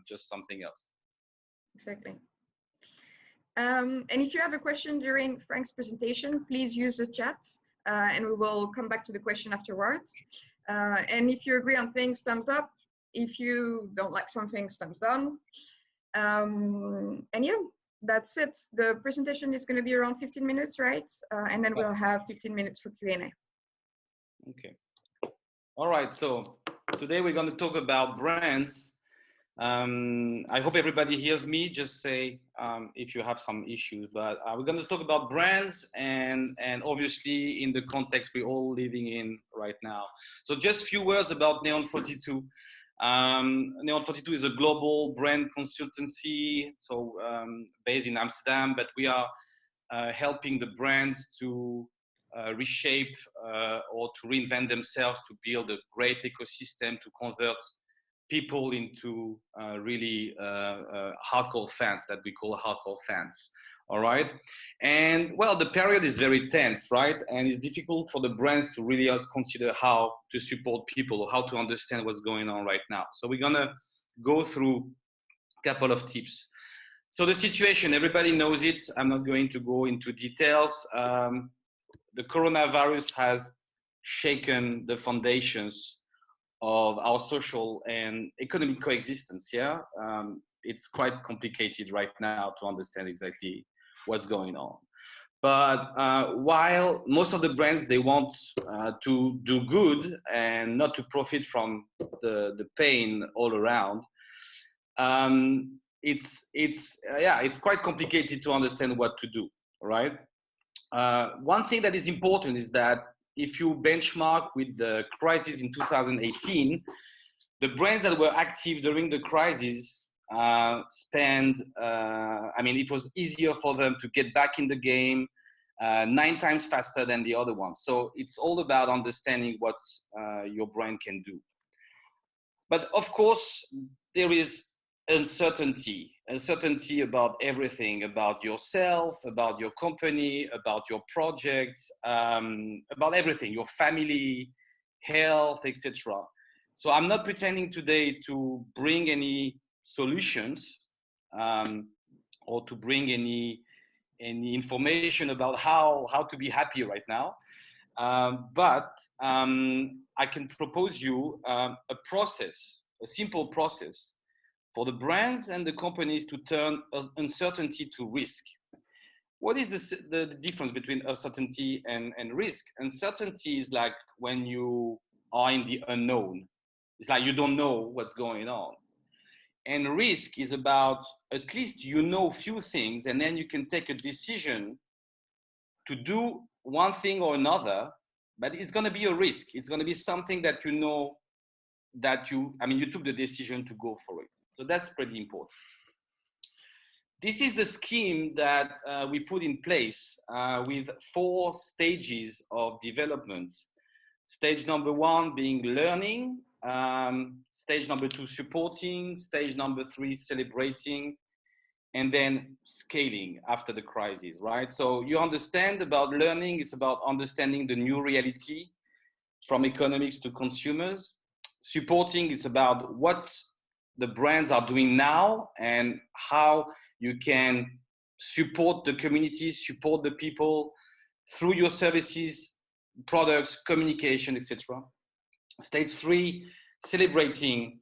just something else. Exactly. And if you have a question during Franck's presentation, please use the chat and we will come back to the question afterwards. And if you agree on things, thumbs up. If you don't like some things, thumbs down. And yeah, that's it. The presentation is going to be around 15 minutes, right? And then we'll have 15 minutes for Q&A. Okay. All right. So today we're going to talk about brands. I hope everybody hears me. Just say if you have some issues. But we're going to talk about brands and obviously in the context we're all living in right now. So just a few words about Neon 42. Neon 42 is a global brand consultancy, so based in Amsterdam, but we are helping the brands to reshape or to reinvent themselves, to build a great ecosystem, to convert people into really hardcore fans that we call hardcore fans. All right. And well, the period is very tense, right? And it's difficult for the brands to really consider how to support people or how to understand what's going on right now. So we're going to go through a couple of tips. So the situation, everybody knows it. I'm not going to go into details. The coronavirus has shaken the foundations of our social and economic coexistence. Yeah, it's quite complicated right now to understand exactly what's going on. But while most of the brands, they want to do good and not to profit from the pain all around, it's quite complicated to understand what to do. Right. One thing that is important is that if you benchmark with the crisis in 2018, the brands that were active during the crisis it was easier for them to get back in the game 9 times faster than the other ones. So it's all about understanding what your brand can do. But of course, there is uncertainty about everything, about yourself, about your company, about your projects, about everything, your family, health, etc. So I'm not pretending today to bring any solutions or to bring any information about how to be happy right now. But I can propose you a process, a simple process for the brands and the companies to turn uncertainty to risk. What is the difference between uncertainty and risk? Uncertainty is like when you are in the unknown. It's like you don't know what's going on. And risk is about at least you know few things and then you can take a decision to do one thing or another, but it's going to be a risk. It's going to be something that you know that you took the decision to go for it. So that's pretty important. This is the scheme that we put in place with 4 stages of development. Stage number 1 being learning, stage number 2 supporting, stage number 3 celebrating, and then scaling after the crisis, right? So you understand about learning, it's about understanding the new reality from economics to consumers. Supporting is about what the brands are doing now and how you can support the community, support the people through your services, products, communication, etc. Stage 3, celebrating.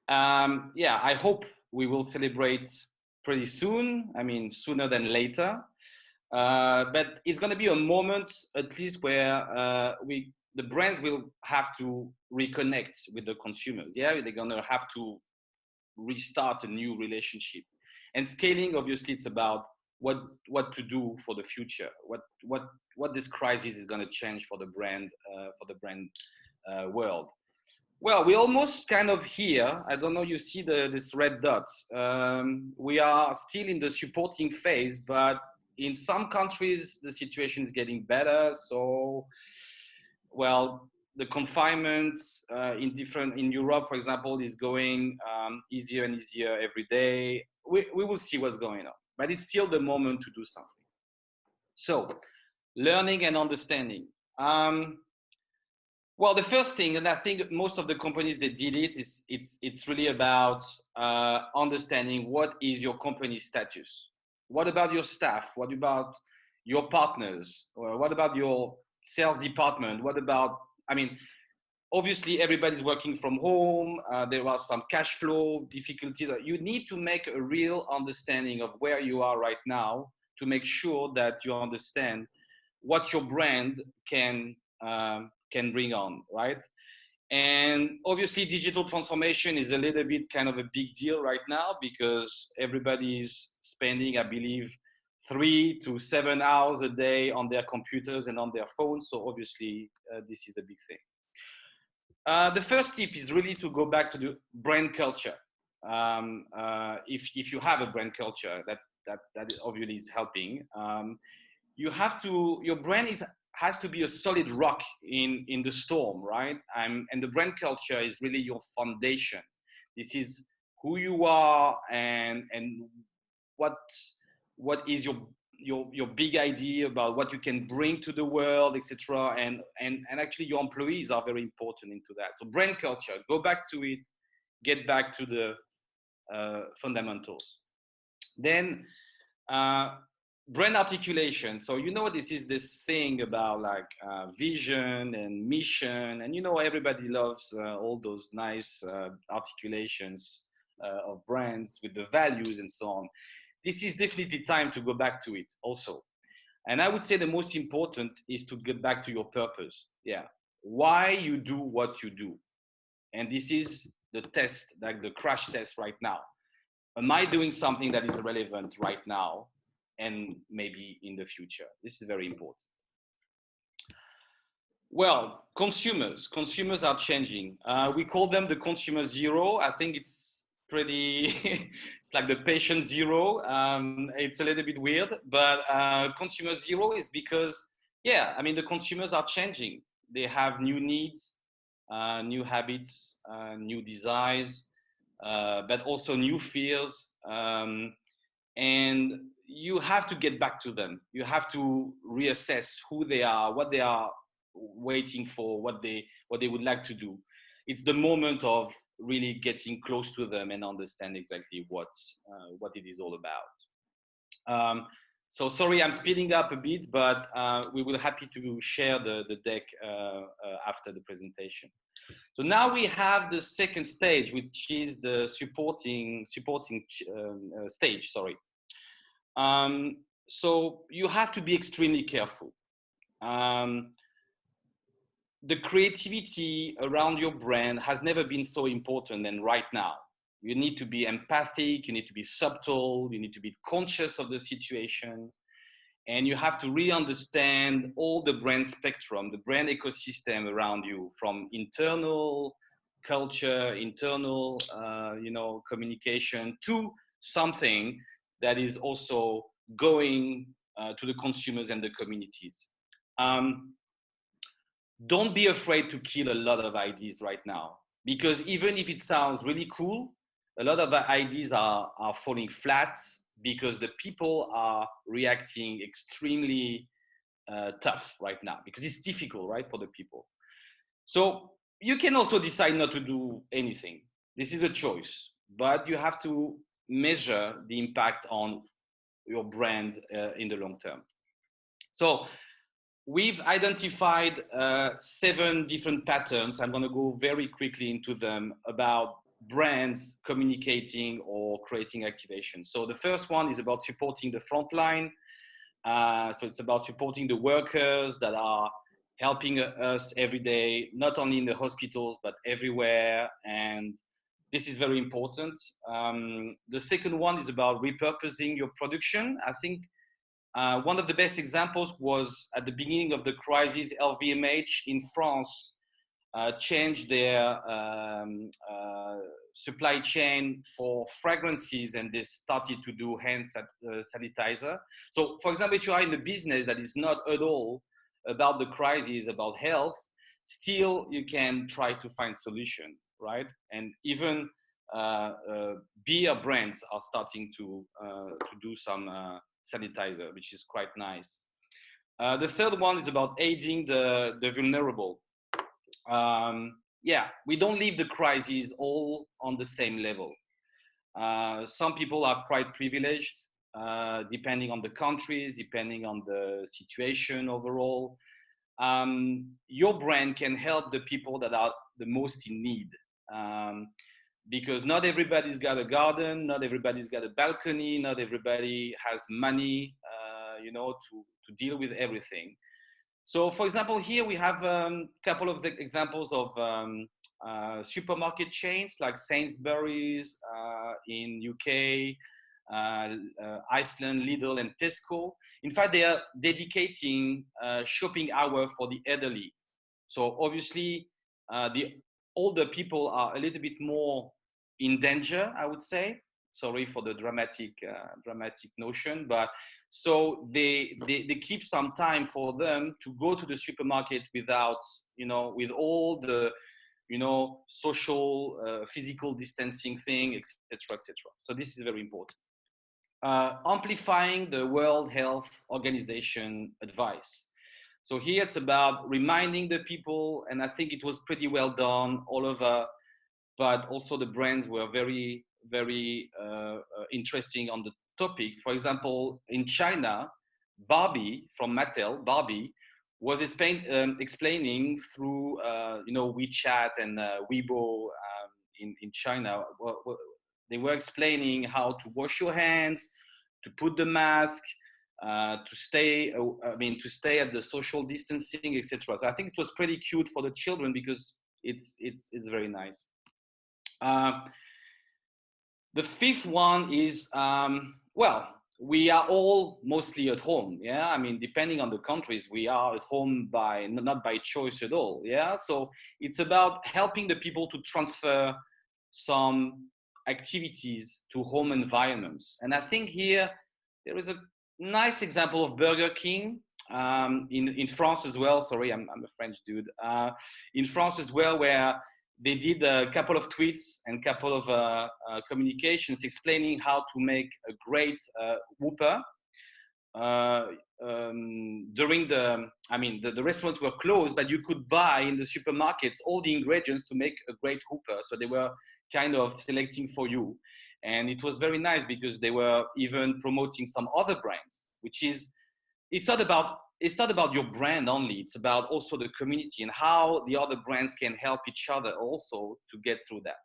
I hope we will celebrate pretty soon. Sooner than later. But it's going to be a moment, at least, where the brands will have to reconnect with the consumers. Yeah, they're going to have to restart a new relationship. And scaling, obviously, it's about what to do for the future. What this crisis is going to change for the brand world. Well, we're almost kind of here. I don't know, you see this red dot. We are still in the supporting phase, but in some countries, the situation is getting better. So, well, the confinement in Europe, for example, is going easier and easier every day. We will see what's going on, but it's still the moment to do something. So, learning and understanding. Well, the first thing, and I think most of the companies that did it, is it's really about understanding what is your company status. What about your staff? What about your partners? Or what about your sales department? What about, I mean, obviously everybody's working from home. There are some cash flow difficulties. You need to make a real understanding of where you are right now to make sure that you understand what your brand can bring on, right? And obviously digital transformation is a little bit kind of a big deal right now because everybody's spending, I believe, 3 to 7 hours a day on their computers and on their phones. So obviously this is a big thing. The first tip is really to go back to the brand culture. If you have a brand culture, that obviously is helping. You have to, your brand has to be a solid rock in the storm, right? And the brand culture is really your foundation. This is who you are and what is your big idea about what you can bring to the world, etc. And actually your employees are very important into that. So brand culture, go back to it, get back to the fundamentals. Then brand articulation. So this is this thing about like vision and mission, and everybody loves all those nice articulations of brands with the values and so on. This is definitely time to go back to it also. And I would say the most important is to get back to your purpose. Yeah, why you do what you do. And this is the test, like the crash test right now. Am I doing something that is relevant right now and maybe in the future? This is very important. Well, consumers are changing. We call them the consumer zero. I think it's pretty, it's like the patient zero. It's a little bit weird, but consumer zero is because, yeah, I mean, the consumers are changing. They have new needs, new habits, new desires, but also new fears. And you have to get back to them. You have to reassess who they are, what they are waiting for, what they would like to do. It's the moment of really getting close to them and understand exactly what it is all about. So sorry, I'm speeding up a bit, but we will be happy to share the deck after the presentation. So now we have the second stage, which is the supporting stage. Sorry. So you have to be extremely careful. The creativity around your brand has never been so important than right now. You need to be empathic, you need to be subtle, you need to be conscious of the situation, and you have to really understand all the brand spectrum, the brand ecosystem around you, from internal culture, internal communication, to something that is also going to the consumers and the communities. Don't be afraid to kill a lot of ideas right now, because even if it sounds really cool, a lot of the ideas are falling flat because the people are reacting extremely tough right now, because it's difficult, right, for the people. So you can also decide not to do anything. This is a choice, but you have to measure the impact on your brand in the long term. So we've identified 7 different patterns. I'm going to go very quickly into them about brands communicating or creating activation. So the first one is about supporting the frontline. So it's about supporting the workers that are helping us every day, not only in the hospitals, but everywhere. And this is very important. The second one is about repurposing your production. I think one of the best examples was at the beginning of the crisis, LVMH in France changed their supply chain for fragrances, and they started to do hand sanitizer. So, for example, if you are in a business that is not at all about the crisis, about health, still you can try to find solution, right? And even beer brands are starting to do some sanitizer, which is quite nice. The third one is about aiding the vulnerable. yeah, we don't leave the crises all on the same level. Some people are quite privileged, depending on the countries, depending on the situation overall. Your brand can help the people that are the most in need. Because not everybody's got a garden, not everybody's got a balcony, not everybody has money, to deal with everything. So, for example, here we have a couple of examples of supermarket chains like Sainsbury's in UK, Iceland, Lidl, and Tesco. In fact, they are dedicating shopping hour for the elderly. So obviously, the older people are a little bit more in danger, I would say. Sorry for the dramatic notion, but so they keep some time for them to go to the supermarket without, with all the, social, physical distancing thing, etc., etc. So this is very important. Amplifying the World Health Organization advice. So here it's about reminding the people, and I think it was pretty well done all over, but also the brands were very, very interesting on the topic. For example, in China, Barbie from Mattel, Barbie, was explaining through WeChat and Weibo in China. They were explaining how to wash your hands, to put the mask, to stay at the social distancing, etc. So I think it was pretty cute for the children because it's very nice. The fifth one is, we are all mostly at home. Yeah, I mean, depending on the countries, we are at home not by choice at all. Yeah, so it's about helping the people to transfer some activities to home environments. And I think here there is a nice example of Burger King in France as well. Sorry, I'm a French dude. In France as well, where they did a couple of tweets and a couple of communications explaining how to make a great Whopper. During the restaurants were closed, but you could buy in the supermarkets all the ingredients to make a great Whopper. So they were kind of selecting for you. And it was very nice because they were even promoting some other brands, which is, it's not about your brand only, it's about also the community and how the other brands can help each other also to get through that.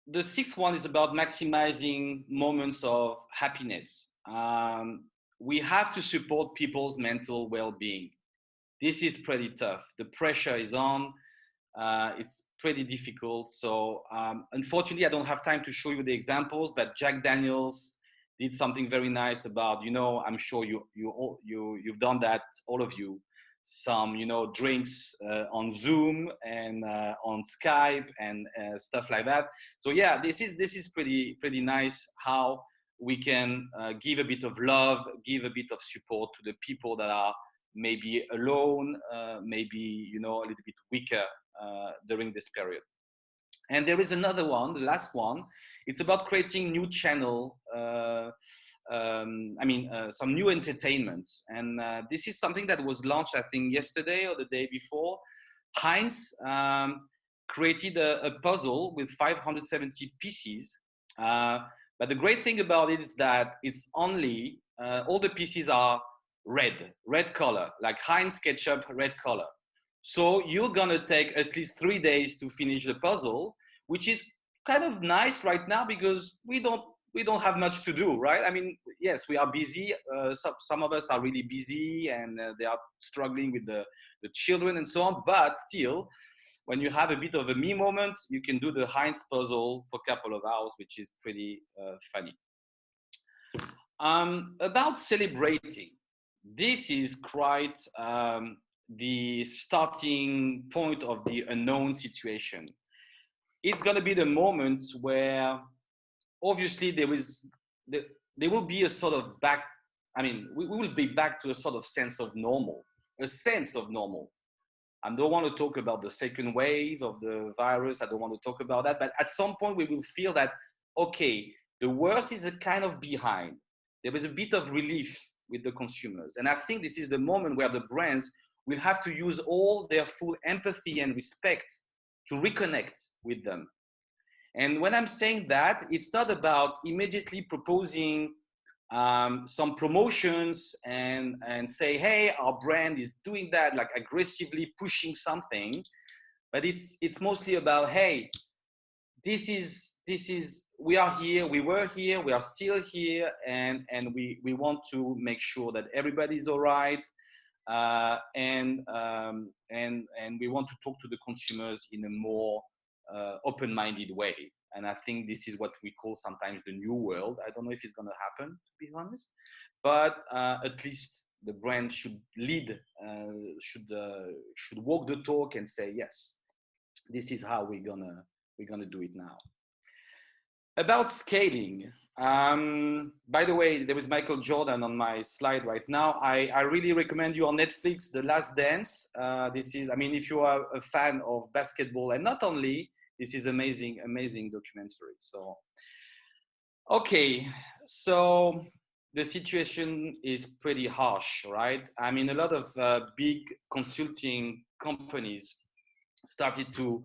The sixth one is about maximizing moments of happiness. We have to support people's mental well-being. This is pretty tough. The pressure is on. It's pretty difficult. So unfortunately, I don't have time to show you the examples, but Jack Daniels did something very nice about, I'm sure you've done that, all of you, some, drinks on Zoom and on Skype and stuff like that. So yeah, this is pretty nice how we can give a bit of love, give a bit of support to the people that are maybe alone, maybe, a little bit weaker during this period. And there is another one, the last one. It's about creating new channel, some new entertainment. And this is something that was launched, I think, yesterday or the day before. Heinz created a puzzle with 570 pieces. But the great thing about it is that it's only, all the pieces are red color, like Heinz ketchup, red color. So you're gonna take at least 3 days to finish the puzzle, which is kind of nice right now because we don't have much to do, right? I mean, yes, we are busy. Some of us are really busy and they are struggling with the children and so on. But still, when you have a bit of a me moment, you can do the Heinz puzzle for a couple of hours, which is pretty funny. About celebrating, this is quite the starting point of the unknown situation. It's going to be the moments where obviously there will be a sort of we will be back to a sort of sense of normal. I don't want to talk about the second wave of the virus. I don't want to talk about that. But at some point we will feel that, okay, the worst is a kind of behind. There is a bit of relief with the consumers. And I think this is the moment where the brands will have to use all their full empathy and respect to reconnect with them. And when I'm saying that, it's not about immediately proposing some promotions and say, hey, our brand is doing that, like aggressively pushing something. But it's mostly about, hey, this is we are here, we were here, we are still here, and we want to make sure that everybody's all right, and we want to talk to the consumers in a more open-minded way. And I think this is what we call sometimes the new world. I don't know if it's going to happen, to be honest, but at least the brand should lead, should walk the talk and say, yes, this is how we're gonna do it now. About scaling, by the way, there is Michael Jordan on my slide right now. I really recommend you on Netflix, The Last Dance. This is, I mean, if you are a fan of basketball, and not only, this is amazing, amazing documentary. So, okay, so the situation is pretty harsh, right? I mean, a lot of big consulting companies started to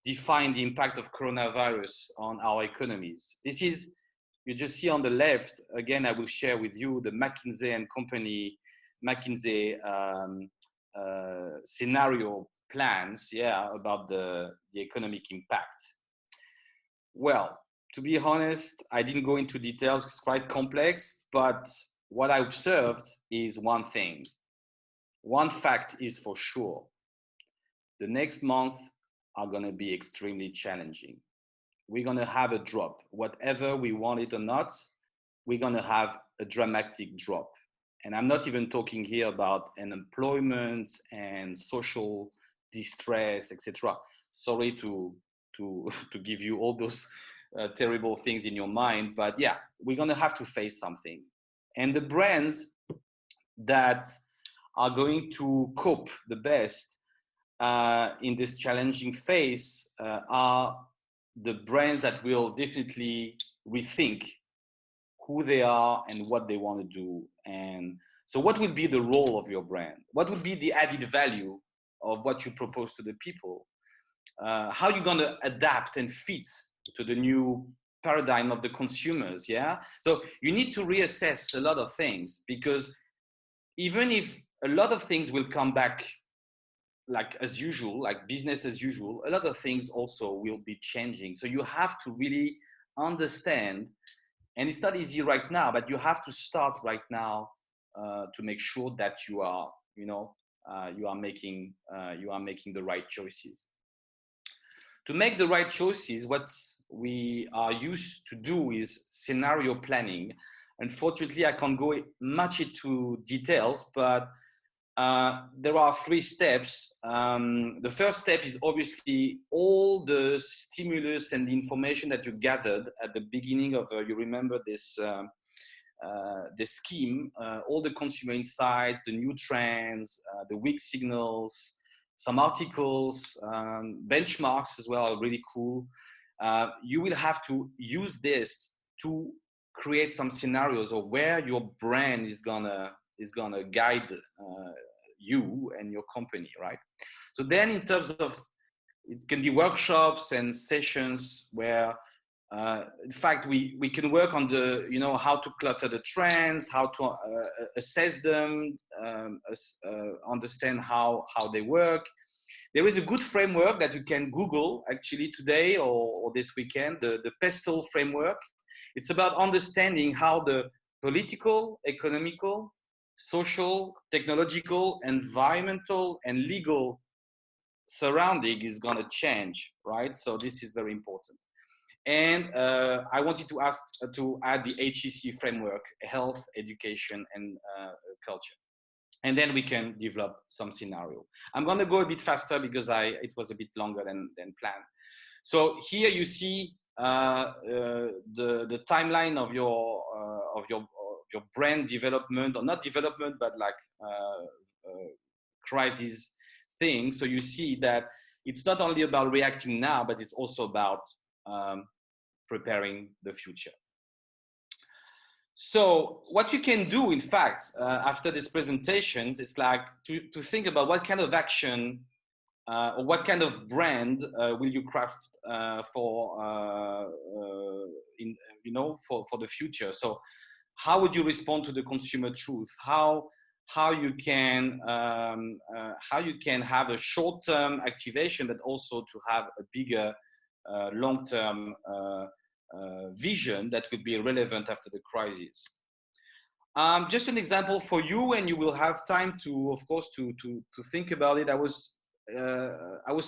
define the impact of coronavirus on our economies. This is, you just see on the left, again, I will share with you the McKinsey and Company, McKinsey scenario plans, yeah, about the economic impact. Well, to be honest, I didn't go into details, it's quite complex, but what I observed is one thing. One fact is for sure. The next month are going to be extremely challenging. We're going to have a drop. Whatever we want it or not, we're going to have a dramatic drop. And I'm not even talking here about unemployment and social distress, etc. Sorry to give you all those terrible things in your mind, but yeah, we're going to have to face something. And the brands that are going to cope the best in this challenging phase are the brands that will definitely rethink who they are and what they want to do. And so what will be the role of your brand? What would be the added value of what you propose to the people? How are you going to adapt and fit to the new paradigm of the consumers? Yeah. So you need to reassess a lot of things, because even if a lot of things will come back like as usual, like business as usual, a lot of things also will be changing. So you have to really understand, and it's not easy right now, but you have to start right now to make sure that you are, you are making the right choices. To make the right choices, what we are used to do is scenario planning. Unfortunately, I can't go much into details, but there are 3 steps. The first step is obviously all the stimulus and the information that you gathered at the beginning of, you remember this scheme, all the consumer insights, the new trends, the weak signals, some articles, benchmarks as well are really cool. You will have to use this to create some scenarios of where your brand is gonna guide you and your company, right? So then in terms of, it can be workshops and sessions where in fact we can work on the, how to clutter the trends, how to assess them, understand how they work. There is a good framework that you can Google actually today or this weekend, the PESTLE framework. It's about understanding how the political, economical, social, technological, environmental, and legal surrounding is going to change, right? So this is very important. And I wanted to add the HEC framework: health, education, and culture. And then we can develop some scenario. I'm going to go a bit faster because it was a bit longer than planned. So here you see the timeline of your brand development, or not development, but like crisis thing. So you see that it's not only about reacting now, but it's also about preparing the future. So what you can do, in fact, after this presentation, is like to think about what kind of action or what kind of brand will you craft for for the future. So how would you respond to the consumer truth? How you can have a short-term activation, but also to have a bigger long-term vision that could be relevant after the crisis. Just an example for you, and you will have time to, of course, to think about it. I was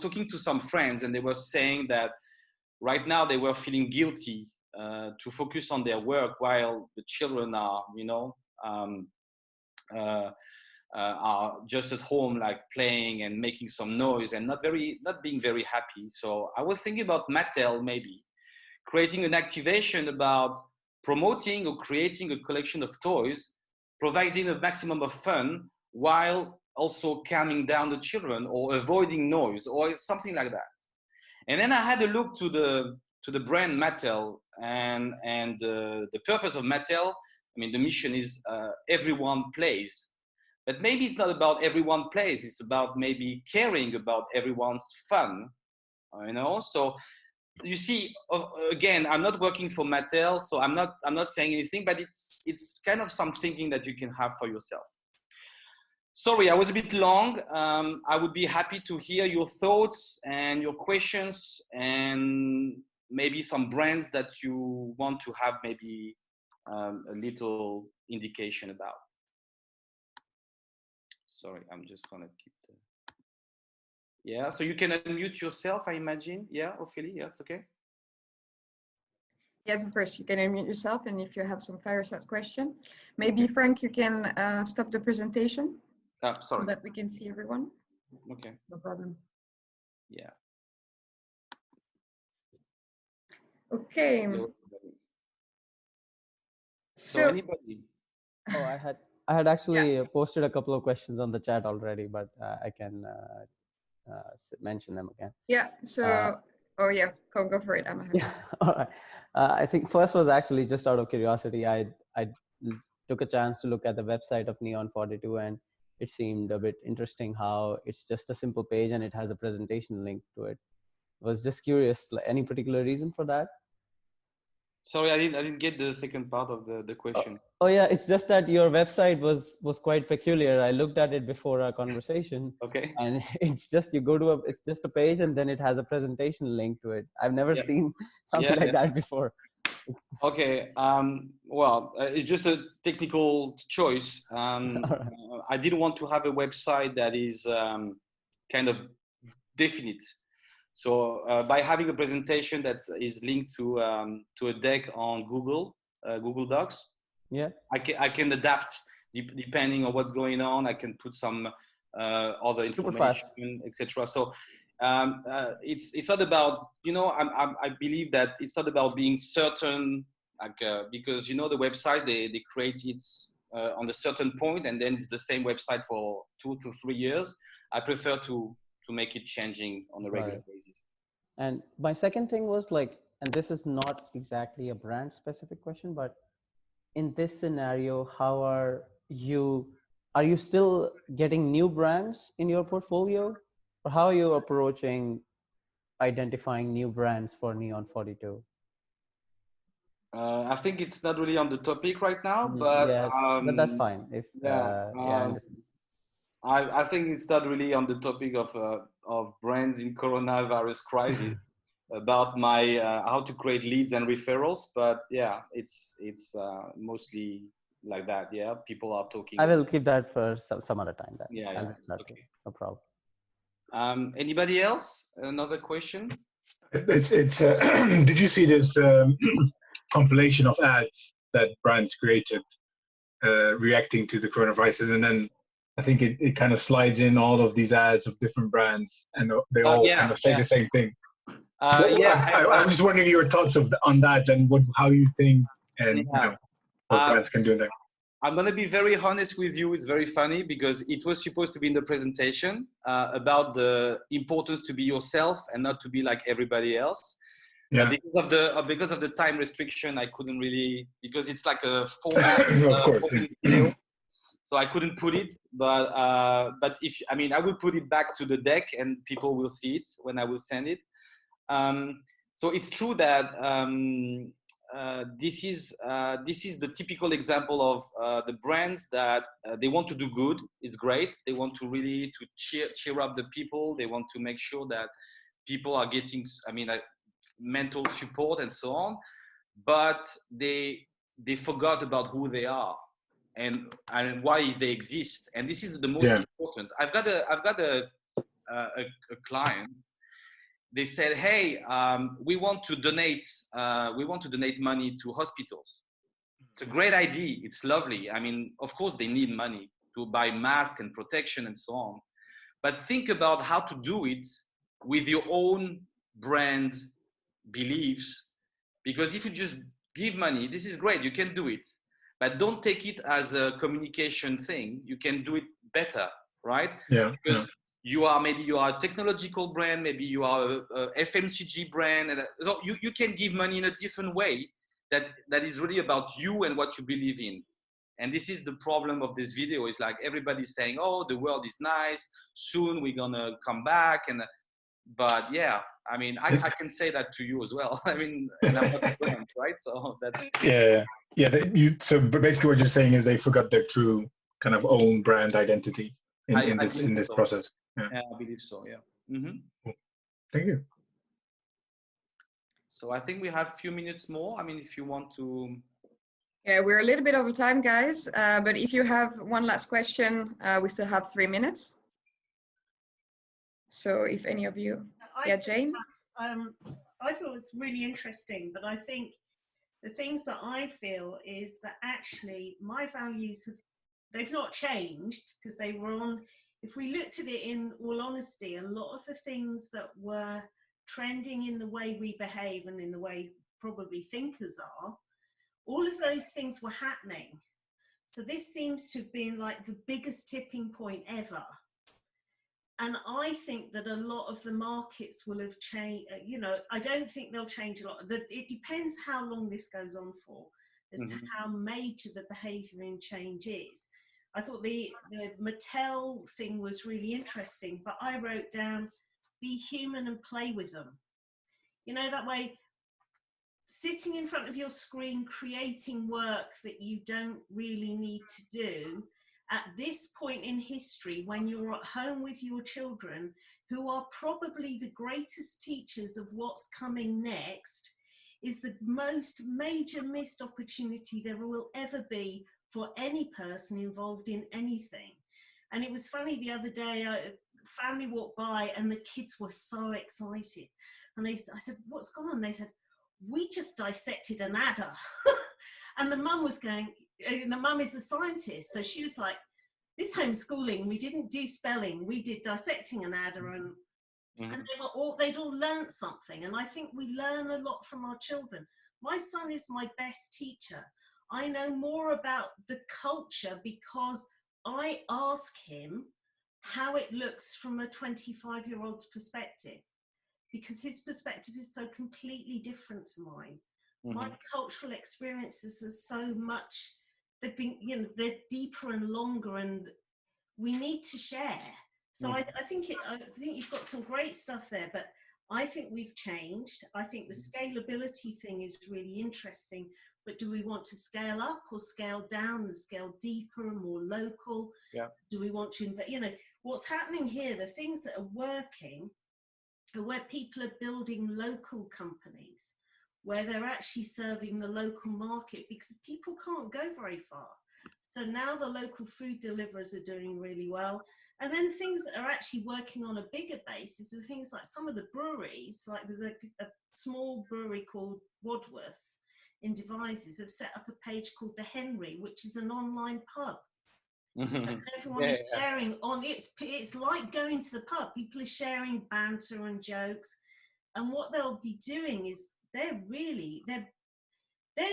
talking to some friends, and they were saying that right now they were feeling guilty to focus on their work while the children are, are just at home, like playing and making some noise and not being very happy. So I was thinking about Mattel maybe creating an activation about promoting or creating a collection of toys, providing a maximum of fun while also calming down the children or avoiding noise or something like that. And then I had a look to the brand Mattel and the purpose of Mattel. I mean, the mission is everyone plays. But maybe it's not about everyone plays. It's about maybe caring about everyone's fun, So you see, again, I'm not working for Mattel, so I'm not saying anything. But it's kind of some thinking that you can have for yourself. Sorry, I was a bit long. I would be happy to hear your thoughts and your questions, and maybe some brands that you want to have maybe a little indication about. Sorry, I'm just gonna keep the. Yeah, so you can unmute yourself, I imagine. Yeah, Ophélie, yeah, it's okay. Yes, of course, you can unmute yourself, and if you have some fireside question, maybe okay. Frank, you can stop the presentation. Sorry. So that we can see everyone. Okay. No problem. Yeah. Okay. So anybody? Oh, I had actually posted a couple of questions on the chat already, but I can mention them again. Yeah. So, oh yeah, go for it. I'm happy. Yeah. All right. I think first was actually just out of curiosity. I took a chance to look at the website of Neon 42, and it seemed a bit interesting how it's just a simple page and it has a presentation link to it. I was just curious, any particular reason for that? Sorry, I didn't get the second part of the question. Oh yeah, it's just that your website was quite peculiar. I looked at it before our conversation. Okay. And it's just, you go to it's just a page and then it has a presentation link to it. I've never seen something like that before. Okay. Well, it's just a technical choice. I didn't want to have a website that is kind of definite. So by having a presentation that is linked to a deck on Google Docs, I can adapt depending on what's going on. I can put some other information, etc. So it's not about, I believe that it's not about being certain, because the website they create it on a certain point and then it's the same website for 2 to 3 years. I prefer to make it changing on a regular basis. And my second thing was and this is not exactly a brand specific question, but in this scenario, how are you still getting new brands in your portfolio, or how are you approaching identifying new brands for Neon 42? I think it's not really on the topic right now, but yes, but that's fine. If I think it's not really on the topic of brands in coronavirus crisis about my how to create leads and referrals. But yeah, it's mostly like that. Yeah, people are talking. I will keep that for some other time. Then. Yeah, okay. No problem. Anybody else? Another question? It's did you see this compilation of ads that brands created reacting to the coronavirus, and then I think it kind of slides in all of these ads of different brands, and they all kind of say the same thing. I'm just wondering your thoughts on that and how you think and what brands can do that. I'm going to be very honest with you. It's very funny because it was supposed to be in the presentation about the importance to be yourself and not to be like everybody else. Yeah. Because of the time restriction, I couldn't really, because it's like a 4 Of course. minute video, so I couldn't put it. But if I mean, I will put it back to the deck, and people will see it when I will send it. So it's true that this is the typical example of the brands that they want to do good. It's great. They want to really cheer up the people. They want to make sure that people are getting, I mean, mental support and so on. But they forgot about who they are and why they exist. And this is the most important. I've got a client. They said, hey, we want to donate money to hospitals. It's a great idea. It's lovely. I mean, of course, they need money to buy masks and protection and so on. But think about how to do it with your own brand beliefs. Because if you just give money, this is great. You can do it. But don't take it as a communication thing. You can do it better, right? Yeah. Because you are a technological brand, maybe you are a FMCG brand, and so you can give money in a different way that is really about you and what you believe in. And this is the problem of this video. Is like everybody's saying, oh, the world is nice, soon we're gonna come back, but yeah, I mean, I can say that to you as well. I mean, and I'm not a brand, right? So that's so basically what you're saying is they forgot their true kind of own brand identity in this process. Yeah, I believe so. Yeah. Mm-hmm. Cool. Thank you. So I think we have a few minutes more. I mean, if you want to. Yeah, we're a little bit over time, guys. But if you have one last question, we still have 3 minutes. So if any of you, Jane. I thought it's really interesting, but I think the things that I feel is that actually my values they've not changed because they were on. If we looked at it in all honesty, a lot of the things that were trending in the way we behave and in the way probably thinkers are, all of those things were happening. So this seems to have been like the biggest tipping point ever. And I think that a lot of the markets will have changed. You know, I don't think they'll change a lot. It depends how long this goes on for, as to how major the behavior in change is. I thought the Mattel thing was really interesting, but I wrote down, be human and play with them. You know, that way, sitting in front of your screen, creating work that you don't really need to do at this point in history, when you're at home with your children, who are probably the greatest teachers of what's coming next, is the most major missed opportunity there will ever be for any person involved in anything. And it was funny, the other day, a family walked by and the kids were so excited. And I said, what's going on? They said, we just dissected an adder. And the mum was going, the mum is a scientist. So she was like, this homeschooling, we didn't do spelling, we did dissecting an adder. And they'd all learned something. And I think we learn a lot from our children. My son is my best teacher. I know more about the culture because I ask him how it looks from a 25-year-old's perspective, because his perspective is so completely different to mine. My cultural experiences are so much, they've been, you know, they're deeper and longer, and we need to share. So I think you've got some great stuff there, but I think we've changed. I think the scalability thing is really interesting, but do we want to scale up or scale down and scale deeper and more local? Yeah. Do we want to invest? You know, what's happening here, the things that are working are where people are building local companies, where they're actually serving the local market, because people can't go very far. So now the local food deliverers are doing really well. And then things that are actually working on a bigger basis are things like some of the breweries, like there's a small brewery called Wadworth in Devizes have set up a page called The Henry, which is an online pub. And everyone is sharing on it's like going to the pub. People are sharing banter and jokes. And what they'll be doing is they're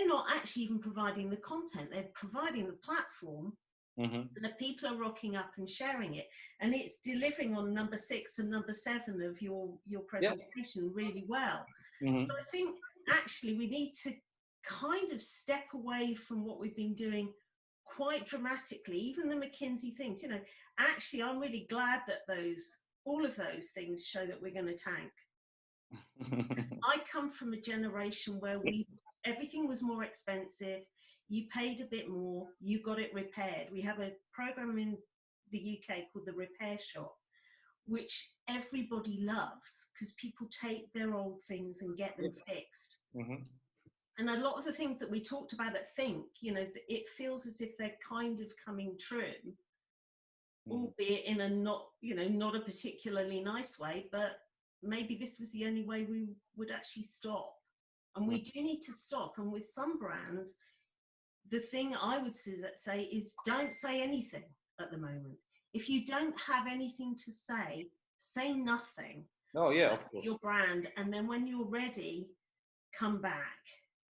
not actually even providing the content. They're providing the platform, and the people are rocking up and sharing it, and it's delivering on number 6 and number 7 of your presentation really well. So I think actually we need to kind of step away from what we've been doing quite dramatically, even the McKinsey things, you know. Actually, I'm really glad that all of those things show that we're going to tank. I come from a generation where everything was more expensive. You paid a bit more, you got it repaired. We have a program in the UK called the Repair Shop, which everybody loves because people take their old things and get them fixed. And a lot of the things that we talked about at Think, you know, it feels as if they're kind of coming true, albeit in a not a particularly nice way, but maybe this was the only way we would actually stop. And we do need to stop. And with some brands, the thing I would say is don't say anything at the moment. If you don't have anything to say nothing. Oh yeah, of course. Your brand, and then when you're ready, come back.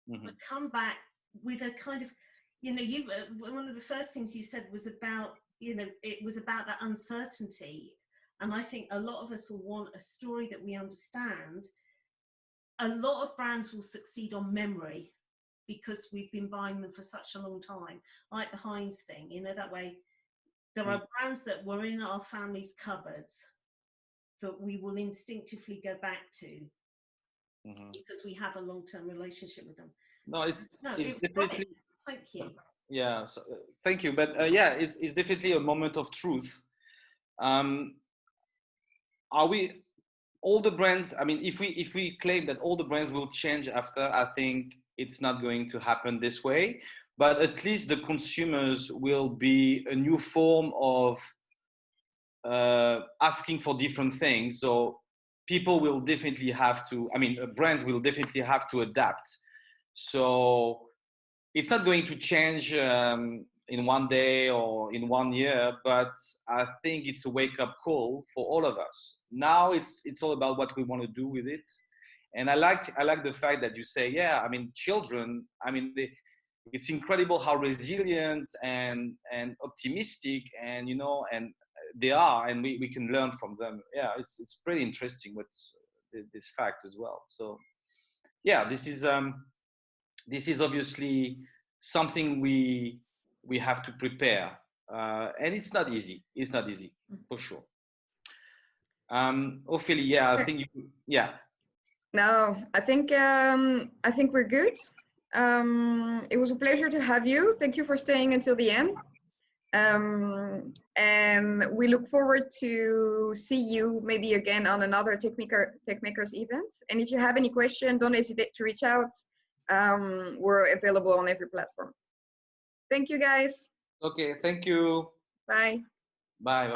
But come back with a kind of, you know, one of the first things you said was about, you know, it was about that uncertainty. And I think a lot of us will want a story that we understand. A lot of brands will succeed on memory because we've been buying them for such a long time, like the Heinz thing, you know, that way. There are brands that were in our family's cupboards that we will instinctively go back to because we have a long-term relationship with them. No, it's definitely. Great. Thank you. Yeah, so, thank you. But yeah, it's definitely a moment of truth. Are we all the brands? I mean, if we claim that all the brands will change after, I think it's not going to happen this way. But at least the consumers will be a new form of asking for different things. So people will definitely have to. I mean, brands will definitely have to adapt. So it's not going to change in one day or in 1 year, but I think it's a wake-up call for all of us. Now it's all about what we want to do with it. And I like the fact that you say, yeah, I mean, children, I mean, it's incredible how resilient and optimistic and, you know, and they are, and we can learn from them. Yeah, it's pretty interesting what's this fact as well. So yeah, this is obviously something we have to prepare, and it's not easy. It's not easy for sure. Ophélie, yeah, I think yeah. No, I think we're good. It was a pleasure to have you. Thank you for staying until the end. And we look forward to see you maybe again on another TechMakers event. And if you have any question, don't hesitate to reach out. We're available on every platform. Thank you, guys. Okay, thank you. Bye. Bye.